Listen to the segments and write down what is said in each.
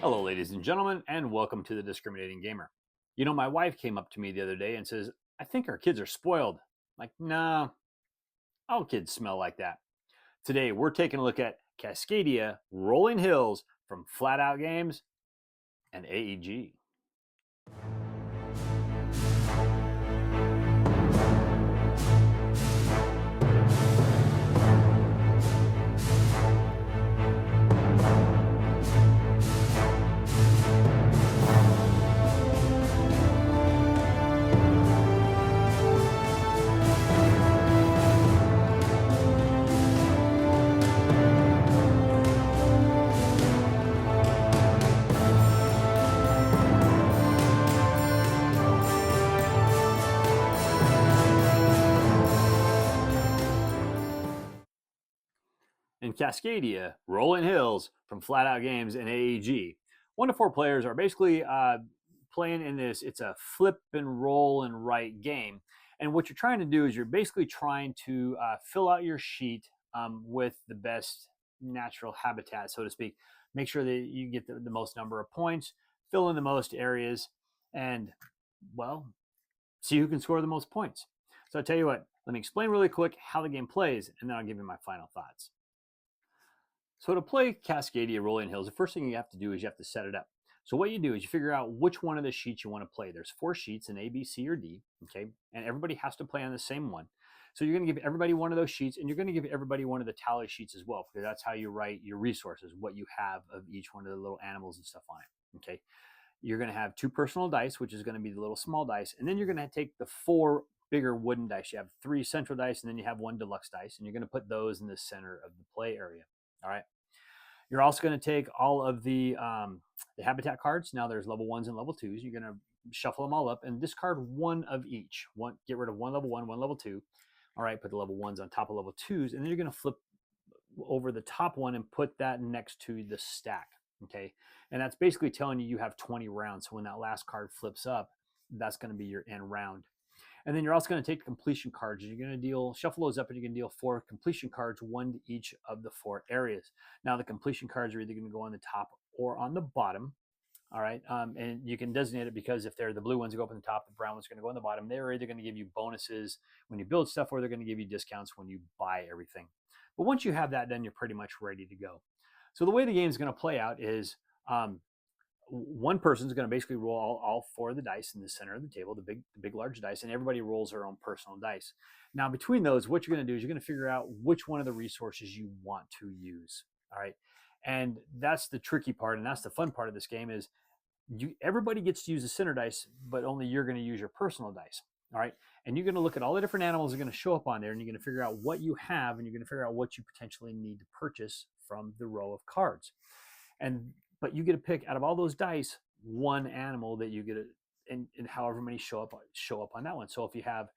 Hello, ladies and gentlemen, and welcome to the Discriminating Gamer. You know, my wife came up to me the other day and says, I think our kids are spoiled. I'm like, nah, all kids smell like that. Today, we're taking a look at Cascadia Rolling Hills from Flat Out Games and AEG. In Cascadia, Rolling Hills from Flat Out Games and AEG, 1 to 4 players are basically playing in this. It's a flip and roll and write game. And what you're trying to do is you're basically trying to fill out your sheet with the best natural habitat, so to speak. Make sure that you get the most number of points, fill in the most areas, and, well, see who can score the most points. So I'll tell you what, let me explain really quick how the game plays, and then I'll give you my final thoughts. So to play Cascadia Rolling Hills, the first thing you have to do is you have to set it up. So what you do is you figure out which one of the sheets you want to play. There's 4 sheets in A, B, C, or D, okay? And everybody has to play on the same one. So you're going to give everybody one of those sheets, and you're going to give everybody one of the tally sheets as well, because that's how you write your resources, what you have of each one of the little animals and stuff on it, okay? You're going to have 2 personal dice, which is going to be the little small dice, and then you're going to take the 4 bigger wooden dice. You have 3 central dice, and then you have 1 deluxe dice, and you're going to put those in the center of the play area, all right? You're also going to take all of the habitat cards. Now there's level 1s and level 2s. You're going to shuffle them all up and discard 1 of each. Get rid of 1 level 1, 1 level 2. All right, put the level 1s on top of level 2s, and then you're going to flip over the top one and put that next to the stack. Okay, and that's basically telling you have 20 rounds. So when that last card flips up, that's going to be your end round. And then you're also going to take the completion cards. You're going to shuffle those up, and you're going to deal 4 completion cards, 1 to each of the 4 areas. Now, the completion cards are either going to go on the top or on the bottom. All right. And you can designate it because if they're the blue ones go up on the top, the brown ones are going to go on the bottom. They're either going to give you bonuses when you build stuff, or they're going to give you discounts when you buy everything. But once you have that done, you're pretty much ready to go. So the way the game is going to play out is one person's going to basically roll all 4 of the dice in the center of the table, the big large dice, and everybody rolls their own personal dice. Now, between those, what you're going to do is you're going to figure out which one of the resources you want to use. All right, and that's the tricky part, and that's the fun part of this game is everybody gets to use the center dice, but only you're going to use your personal dice. All right, and you're going to look at all the different animals that are going to show up on there, and you're going to figure out what you have, and you're going to figure out what you potentially need to purchase from the row of cards. But you get to pick out of all those dice 1 animal that you get and however many show up on that one. So if you have,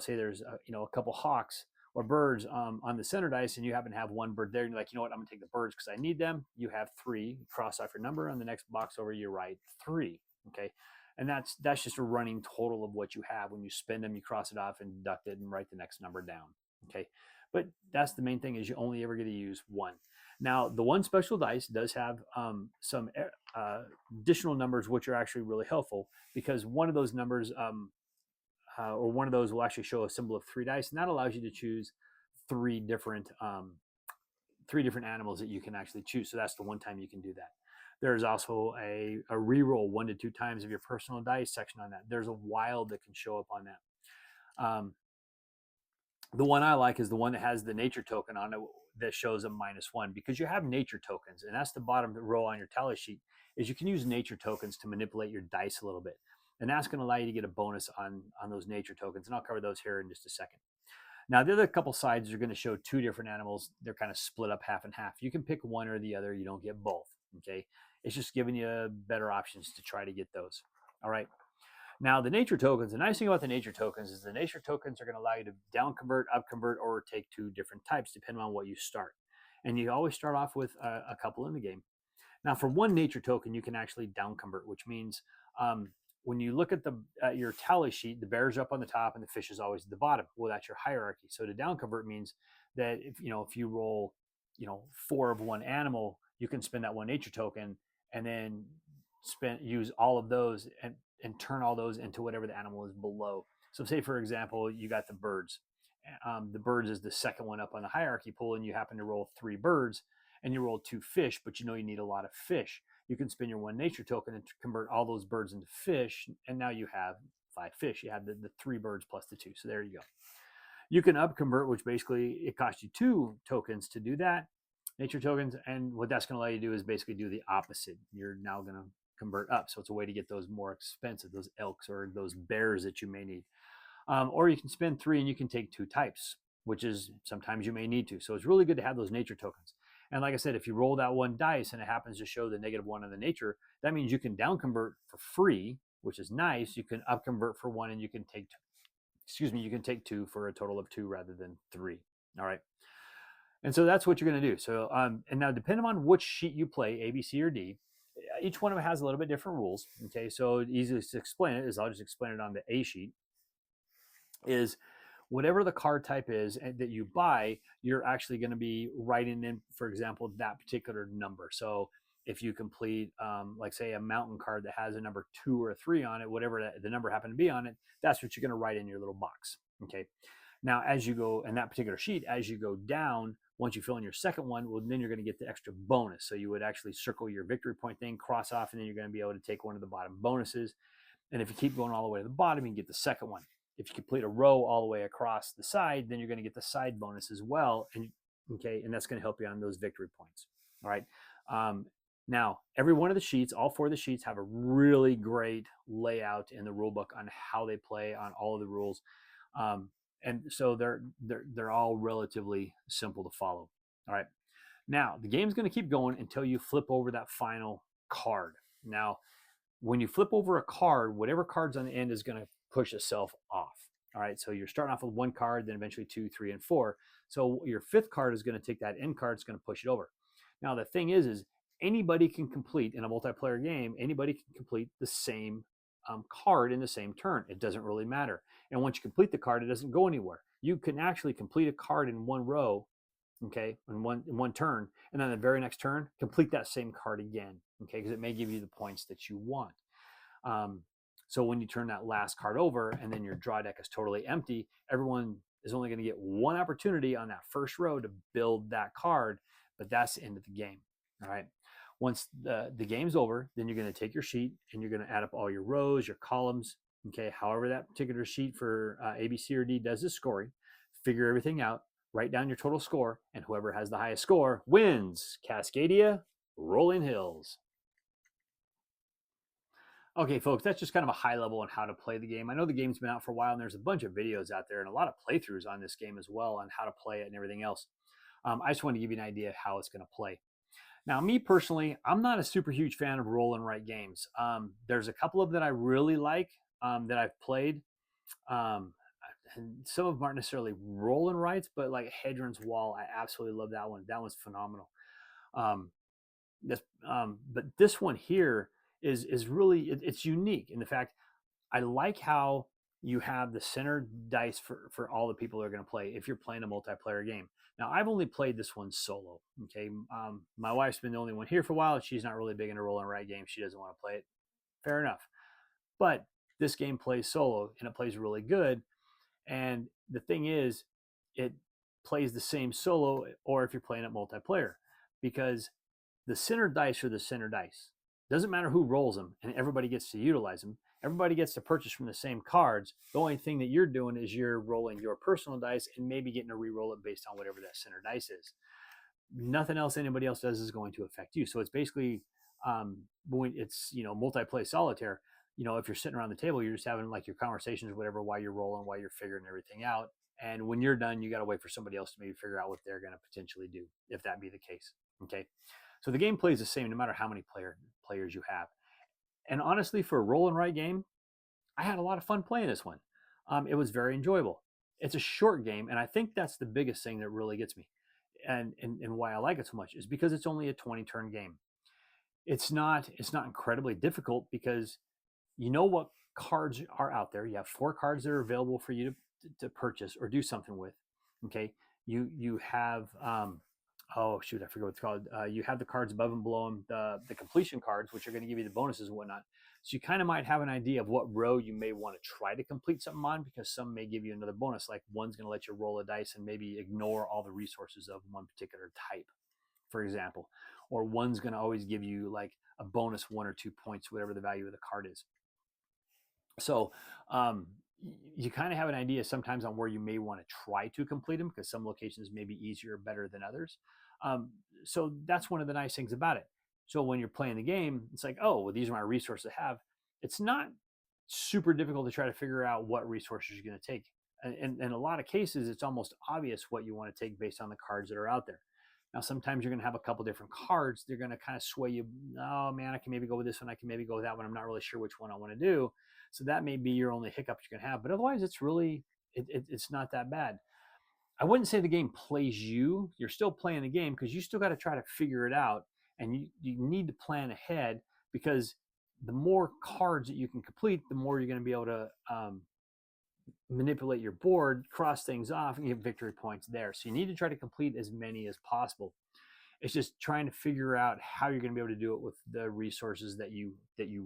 say there's a couple hawks or birds on the center dice, and you happen to have 1 bird there, and you're like, you know what, I'm gonna take the birds because I need them. You have 3, cross off your number on the next box over, you write 3. Okay, and that's just a running total of what you have. When you spend them, you cross it off and deduct it and write the next number down. Okay, but that's the main thing, is you only ever get to use 1. Now, the 1 special dice does have some additional numbers, which are actually really helpful, because one of those numbers or one of those will actually show a symbol of 3 dice, and that allows you to choose 3 different animals that you can actually choose. So that's the one time you can do that. There's also a reroll 1 to 2 times of your personal dice section on that. There's a wild that can show up on that. The one I like is the one that has the nature token on it that shows a -1, because you have nature tokens, and that's the bottom row on your tally sheet, is you can use nature tokens to manipulate your dice a little bit. And that's going to allow you to get a bonus on those nature tokens. And I'll cover those here in just a second. Now, the other couple sides are going to show 2 different animals. They're kind of split up half and half. You can pick one or the other. You don't get both. Okay, it's just giving you better options to try to get those. All right. Now, the nature tokens, the nice thing about the nature tokens is the nature tokens are going to allow you to down convert, up convert, or take 2 different types depending on what you start. And you always start off with a couple in the game. Now, for 1 nature token, you can actually down convert, which means when you look at your tally sheet, the bear's up on the top and the fish is always at the bottom. Well, that's your hierarchy. So to down convert means that if you roll 4 of one animal, you can spend that 1 nature token and then use all of those and turn all those into whatever the animal is below. So say, for example, you got the birds. The birds is the second one up on the hierarchy pool, and you happen to roll 3 birds, and you roll 2 fish, but you know you need a lot of fish. You can spend your 1 nature token and convert all those birds into fish, and now you have 5 fish. You have the 3 birds plus the 2. So there you go. You can up convert, which basically it costs you 2 tokens to do that, nature tokens, and what that's going to allow you to do is basically do the opposite. You're now going to convert up, so it's a way to get those more expensive, those elks or those bears that you may need. Or you can spend 3 and you can take 2 types, which is sometimes you may need to. So it's really good to have those nature tokens. And like I said, if you roll that 1 dice and it happens to show the -1 on the nature, that means you can down convert for free, which is nice. You can up convert for 1 and you can take 2. You can take 2 for a total of 2 rather than 3. All right. And so that's what you're going to do. So, and now depending on which sheet you play, A, B, C, or D, each one of them has a little bit different rules. Okay. So easiest to explain it is I'll just explain it on the A sheet. Is whatever the card type is that you buy, you're actually going to be writing in, for example, that particular number. So if you complete, like say a mountain card that has a number 2 or 3 on it, whatever the number happened to be on it, that's what you're going to write in your little box. Okay. Now, as you go in that particular sheet, as you go down, once you fill in your second one, well, then you're going to get the extra bonus. So you would actually circle your victory point thing, cross off, and then you're going to be able to take one of the bottom bonuses. And if you keep going all the way to the bottom, you can get the second one. If you complete a row all the way across the side, then you're going to get the side bonus as well. And okay, and that's going to help you on those victory points. All right. Now, every one of the sheets, all 4 of the sheets, have a really great layout in the rule book on how they play, on all of the rules. And so they're all relatively simple to follow. All right. Now, the game's going to keep going until you flip over that final card. Now, when you flip over a card, whatever card's on the end is going to push itself off. All right. So you're starting off with 1 card, then eventually 2, 3, and 4. So your 5th card is going to take that end card, it's going to push it over. Now, the thing is anybody can complete in a multiplayer game, anybody can complete the same card in the same turn. It doesn't really matter. And once you complete the card, it doesn't go anywhere. You can actually complete a card in 1 row, okay, in one turn, and then the very next turn, complete that same card again, okay, because it may give you the points that you want. So when you turn that last card over and then your draw deck is totally empty, everyone is only going to get 1 opportunity on that first row to build that card, but that's the end of the game. All right. Once the game's over, then you're going to take your sheet and you're going to add up all your rows, your columns, okay, however that particular sheet for A, B, C, or D does the scoring, figure everything out, write down your total score, and whoever has the highest score wins. Cascadia, Rolling Hills. Okay, folks, that's just kind of a high level on how to play the game. I know the game's been out for a while, and there's a bunch of videos out there and a lot of playthroughs on this game as well on how to play it and everything else. I just wanted to give you an idea of how it's going to play. Now, me personally, I'm not a super huge fan of roll and write games. There's a couple of that I really like that I've played. And some of them aren't necessarily roll and writes, but like Hadron's Wall, I absolutely love that one. That one's phenomenal. But this one here is really, it's unique in the fact I like how you have the center dice for all the people that are going to play if you're playing a multiplayer game. Now, I've only played this one solo. Okay, my wife's been the only one here for a while. She's not really big into roll and write games. She doesn't want to play it. Fair enough. But this game plays solo and it plays really good. And the thing is, it plays the same solo or if you're playing it multiplayer, because the center dice are the center dice. Doesn't matter who rolls them, and everybody gets to utilize them. Everybody gets to purchase from the same cards. The only thing that you're doing is you're rolling your personal dice and maybe getting to re-roll it based on whatever that center dice is. Nothing else anybody else does is going to affect you. So it's basically when it's multiplayer solitaire. If you're sitting around the table, you're just having like your conversations or whatever while you're rolling, while you're figuring everything out. And when you're done, you got to wait for somebody else to maybe figure out what they're going to potentially do, if that be the case. Okay. So the game plays the same no matter how many players you have. And honestly, for a roll and write game, I had a lot of fun playing this one. It was very enjoyable. It's a short game, and I think that's the biggest thing that really gets me. And why I like it so much is because it's only a 20-turn game. It's not incredibly difficult because you know what cards are out there. You have 4 cards that are available for you to purchase or do something with. Okay, you have oh shoot, I forget what it's called. You have the cards above and below them, the completion cards, which are going to give you the bonuses and whatnot. So you kind of might have an idea of what row you may want to try to complete something on, because some may give you another bonus. Like one's going to let you roll a dice and maybe ignore all the resources of one particular type, for example. Or one's going to always give you like a bonus 1 or 2 points, whatever the value of the card is. So you kind of have an idea sometimes on where you may want to try to complete them, because some locations may be easier or better than others. So that's one of the nice things about it. So when you're playing the game, it's like, oh, well, these are my resources I have. It's not super difficult to try to figure out what resources you're going to take. And in a lot of cases, it's almost obvious what you want to take based on the cards that are out there. Now, sometimes you're going to have a couple different cards. They're going to kind of sway you. Oh, man, I can maybe go with this one. I can maybe go with that one. I'm not really sure which one I want to do. So that may be your only hiccup you're going to have. But otherwise, it's really, it's not that bad. I wouldn't say the game plays you. You're still playing the game, because you still got to try to figure it out. And you need to plan ahead, because the more cards that you can complete, the more you're going to be able to manipulate your board, cross things off, and get victory points there. So you need to try to complete as many as possible. It's just trying to figure out how you're going to be able to do it with the resources that you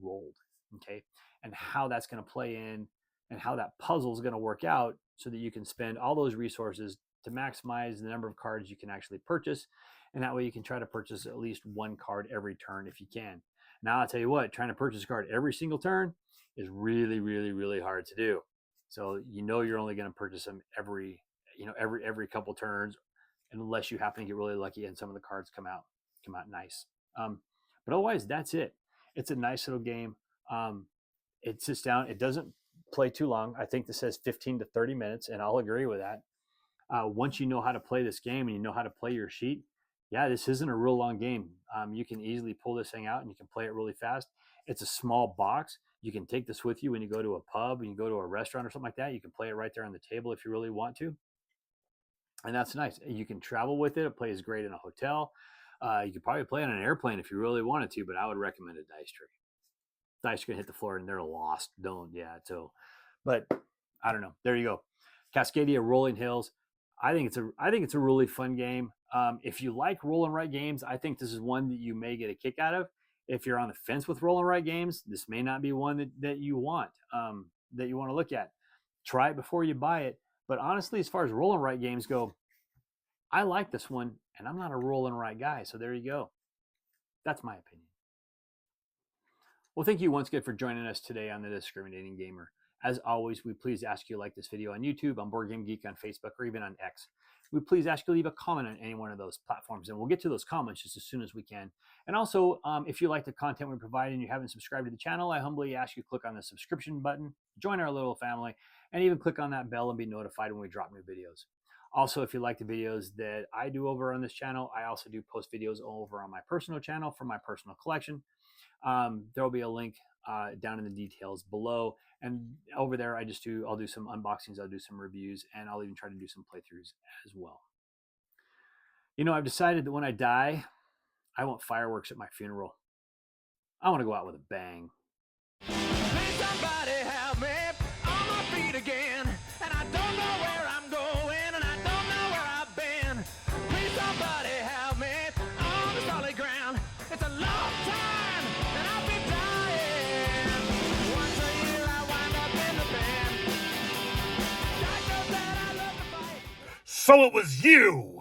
rolled, okay, and how that's going to play in, and how that puzzle is going to work out, so that you can spend all those resources to maximize the number of cards you can actually purchase. And that way you can try to purchase at least one card every turn if you can. Now, I'll tell you what, trying to purchase a card every single turn is really, really, really hard to do. So you're only going to purchase them every couple turns, unless you happen to get really lucky and some of the cards come out nice. But otherwise, that's it. It's a nice little game. It sits down. It doesn't play too long. I think this says 15 to 30 minutes, and I'll agree with that. Once you know how to play this game and you know how to play your sheet, yeah, this isn't a real long game. You can easily pull this thing out and you can play it really fast. It's a small box. You can take this with you when you go to a pub and you go to a restaurant or something like that. You can play it right there on the table if you really want to. And that's nice. You can travel with it. It plays great in a hotel. You could probably play on an airplane if you really wanted to, but I would recommend a dice tray. Dice are going to hit the floor and they're lost. But I don't know. There you go. Cascadia Rolling Hills. I think it's a really fun game. If you like roll and write games, I think this is one that you may get a kick out of. If you're on the fence with roll and write games, this may not be one that you want to look at. Try it before you buy it. But honestly, as far as roll and write games go, I like this one, and I'm not a roll and write guy. So there you go. That's my opinion. Well, thank you once again for joining us today on The Discriminating Gamer. As always, we please ask you to like this video on YouTube, on Board Game Geek, on Facebook, or even on X. We please ask you to leave a comment on any one of those platforms, and we'll get to those comments just as soon as we can. And also, if you like the content we provide and you haven't subscribed to the channel, I humbly ask you to click on the subscription button, join our little family, and even click on that bell and be notified when we drop new videos. Also, if you like the videos that I do over on this channel, I also do post videos over on my personal channel for my personal collection. There will be a link down in the details below, and over there I'll do some unboxings, I'll do some reviews, and I'll even try to do some playthroughs as well. I've decided that when I die, I want fireworks at my funeral. I want to go out with a bang. Please somebody help me on my feet again, and I don't know where I'm going, and I don't know where I've been. Please somebody help me on the solid ground. It's a long time and I'll be dying. Once a year I wind up in the band. God knows that I love to fight. So it was you!